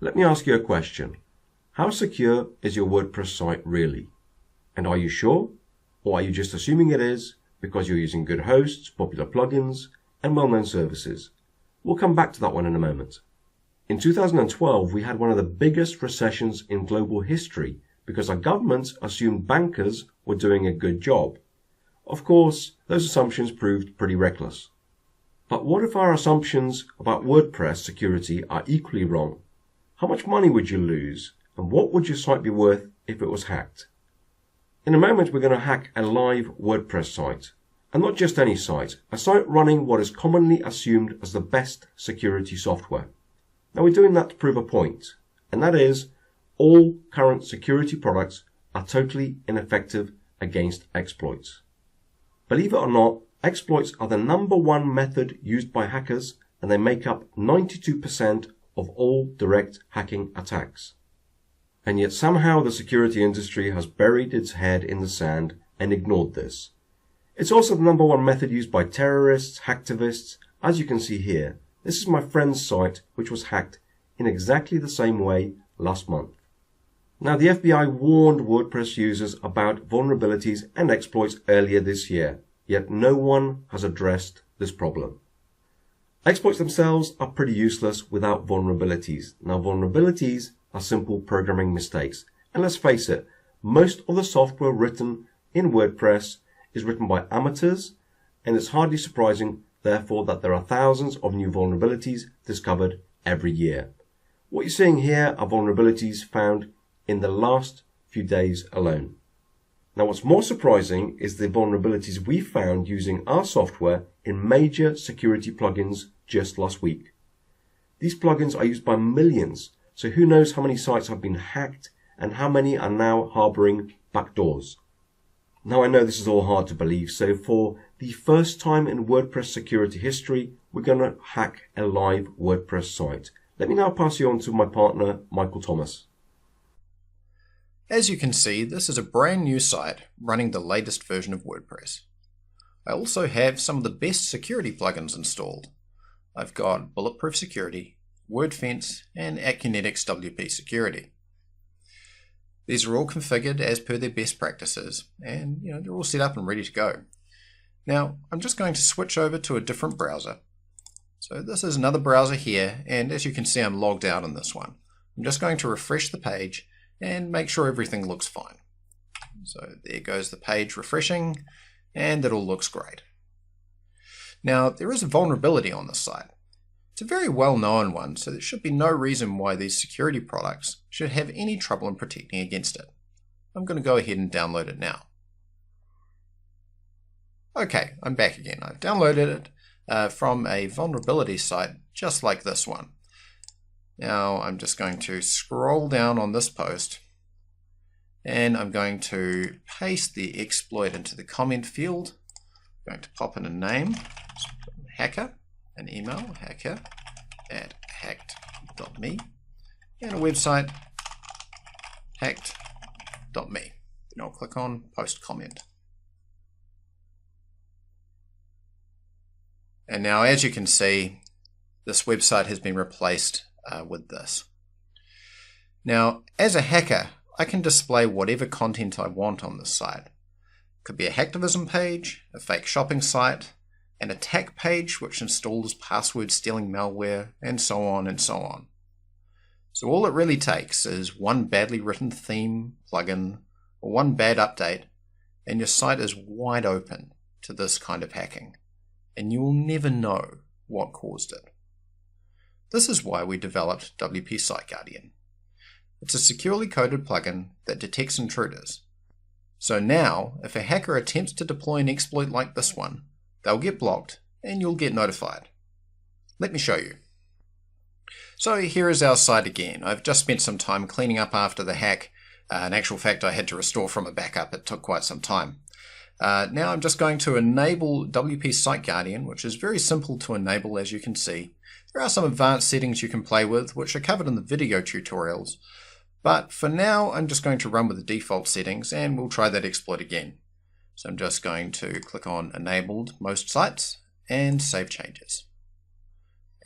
Let me ask you a question. How secure is your WordPress site really? And are you sure? Or are you just assuming it is because you're using good hosts, popular plugins, and well-known services? We'll come back to that one in a moment. In 2012, we had one of the biggest recessions in global history because our governments assumed bankers were doing a good job. Of course, those assumptions proved pretty reckless. But what if our assumptions about WordPress security are equally wrong? How much money would you lose, and what would your site be worth if it was hacked? In a moment, we're going to hack a live WordPress site. And not just any site, a site running what is commonly assumed as the best security software. Now we're doing that to prove a point, and that is, all current security products are totally ineffective against exploits. Believe it or not, exploits are the number one method used by hackers, and they make up 92% of all direct hacking attacks. And yet somehow the security industry has buried its head in the sand and ignored this. It's also the number one method used by terrorists, hacktivists. As you can see here, this is my friend's site which was hacked in exactly the same way last month. Now the FBI warned WordPress users about vulnerabilities and exploits earlier this year, yet no one has addressed this problem. Exploits themselves are pretty useless without vulnerabilities. Now vulnerabilities are simple programming mistakes. And let's face it, most of the software written in WordPress is written by amateurs, and it's hardly surprising, therefore, that there are thousands of new vulnerabilities discovered every year. What you're seeing here are vulnerabilities found in the last few days alone. Now what's more surprising is the vulnerabilities we found using our software in major security plugins just last week. These plugins are used by millions, so who knows how many sites have been hacked and how many are now harboring backdoors. Now I know this is all hard to believe, so for the first time in WordPress security history, we're going to hack a live WordPress site. Let me now pass you on to my partner, Michael Thomas. As you can see, this is a brand new site running the latest version of WordPress. I also have some of the best security plugins installed. I've got Bulletproof Security, WordFence, and Acunetics WP Security. These are all configured as per their best practices, and they're all set up and ready to go. Now, I'm just going to switch over to a different browser. So this is another browser here, and as you can see, I'm logged out on this one. I'm just going to refresh the page and make sure everything looks fine. So there goes the page refreshing, and it all looks great. Now, there is a vulnerability on this site. It's a very well-known one, so there should be no reason why these security products should have any trouble in protecting against it. I'm going to go ahead and download it now. Okay, I'm back again. I've downloaded it from a vulnerability site just like this one. Now I'm just going to scroll down on this post, and I'm going to paste the exploit into the comment field. I'm going to pop in a name, hacker, an email, hacker@hacked.me, and a website, hacked.me. Then I'll click on post comment. And now, as you can see, this website has been replaced with this. Now, as a hacker, I can display whatever content I want on this site. It could be a hacktivism page, a fake shopping site, an attack page which installs password stealing malware, and so on and so on. So all it really takes is one badly written theme, plugin, or one bad update, and your site is wide open to this kind of hacking, and you will never know what caused it. This is why we developed WP Site Guardian. It's a securely coded plugin that detects intruders. So now, if a hacker attempts to deploy an exploit like this one, they'll get blocked and you'll get notified. Let me show you. So here is our site again. I've just spent some time cleaning up after the hack. In actual fact, I had to restore from a backup. It took quite some time. Now I'm just going to enable WP Site Guardian, which is very simple to enable, as you can see. There are some advanced settings you can play with, which are covered in the video tutorials. But for now, I'm just going to run with the default settings, and we'll try that exploit again. So I'm just going to click on Enabled Most Sites and Save Changes.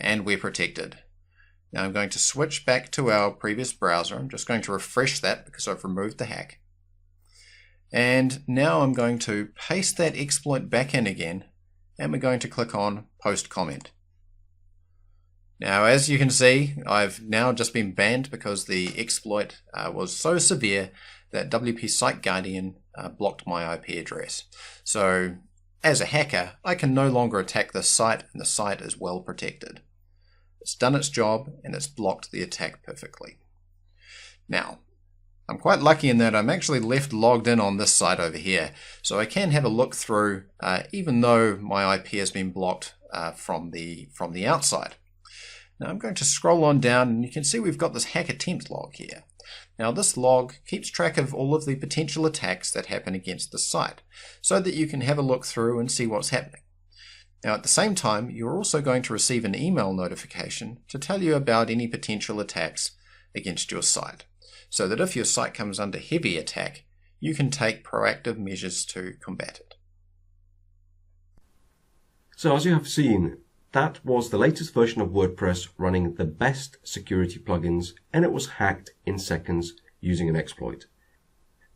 And we're protected. Now I'm going to switch back to our previous browser. I'm just going to refresh that because I've removed the hack. And now I'm going to paste that exploit back in again, and we're going to click on Post Comment. Now, as you can see, I've now just been banned because the exploit was so severe that WP Site Guardian blocked my IP address. So, as a hacker, I can no longer attack this site, and the site is well protected. It's done its job, and it's blocked the attack perfectly. Now, I'm quite lucky in that I'm actually left logged in on this site over here, so I can have a look through, even though my IP has been blocked from the outside. Now I'm going to scroll on down, and you can see we've got this hack attempt log here. Now this log keeps track of all of the potential attacks that happen against the site, so that you can have a look through and see what's happening. Now at the same time, you're also going to receive an email notification to tell you about any potential attacks against your site, so that if your site comes under heavy attack, you can take proactive measures to combat it. So as you have seen, that was the latest version of WordPress running the best security plugins, and it was hacked in seconds using an exploit.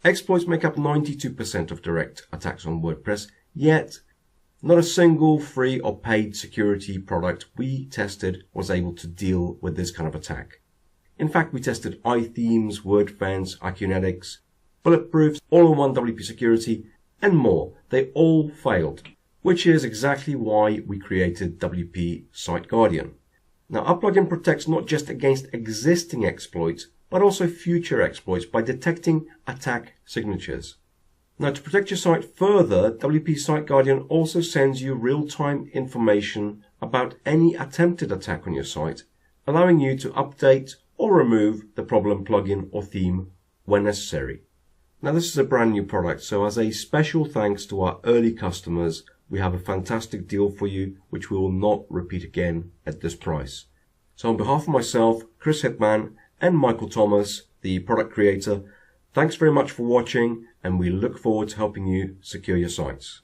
Exploits make up 92% of direct attacks on WordPress, yet not a single free or paid security product we tested was able to deal with this kind of attack. In fact, we tested iThemes, WordFence, Akunetics, Bulletproofs, All-in-One WP Security, and more. They all failed, which is exactly why we created WP Site Guardian. Now, our plugin protects not just against existing exploits, but also future exploits by detecting attack signatures. Now, to protect your site further, WP Site Guardian also sends you real-time information about any attempted attack on your site, allowing you to update or remove the problem plugin or theme when necessary. Now, this is a brand new product, so as a special thanks to our early customers, we have a fantastic deal for you, which we will not repeat again at this price. So on behalf of myself, Chris Hitman, and Michael Thomas, the product creator, thanks very much for watching, and we look forward to helping you secure your sites.